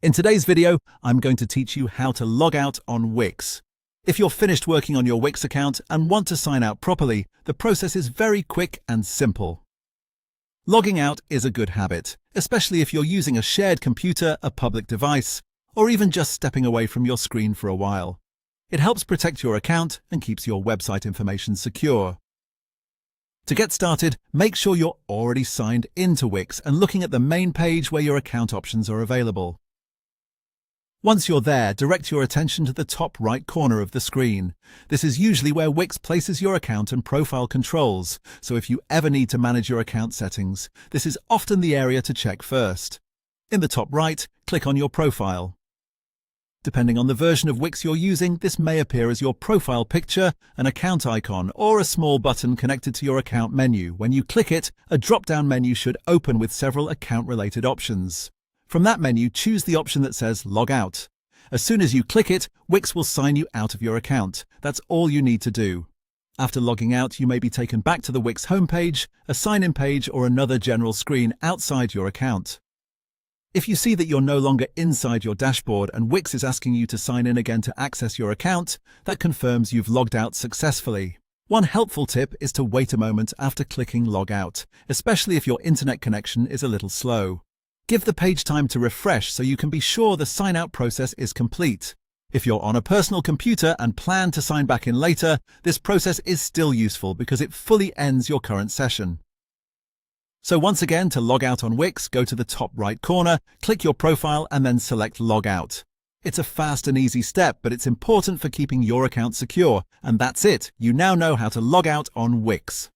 In today's video, I'm going to teach you how to log out on Wix. If you're finished working on your Wix account and want to sign out properly, the process is very quick and simple. Logging out is a good habit, especially if you're using a shared computer, a public device, or even just stepping away from your screen for a while. It helps protect your account and keeps your website information secure. To get started, make sure you're already signed into Wix and looking at the main page where your account options are available. Once you're there, direct your attention to the top right corner of the screen. This is usually where Wix places your account and profile controls, so if you ever need to manage your account settings, this is often the area to check first. In the top right, click on your profile. Depending on the version of Wix you're using, this may appear as your profile picture, an account icon, or a small button connected to your account menu. When you click it, a drop-down menu should open with several account-related options. From that menu, choose the option that says Log Out. As soon as you click it, Wix will sign you out of your account. That's all you need to do. After logging out, you may be taken back to the Wix homepage, a sign-in page, or another general screen outside your account. If you see that you're no longer inside your dashboard and Wix is asking you to sign in again to access your account, that confirms you've logged out successfully. One helpful tip is to wait a moment after clicking Log Out, especially if your internet connection is a little slow. Give the page time to refresh so you can be sure the sign-out process is complete. If you're on a personal computer and plan to sign back in later, this process is still useful because it fully ends your current session. So once again, to log out on Wix, go to the top right corner, click your profile and then select Log Out. It's a fast and easy step, but it's important for keeping your account secure. And that's it. You now know how to log out on Wix.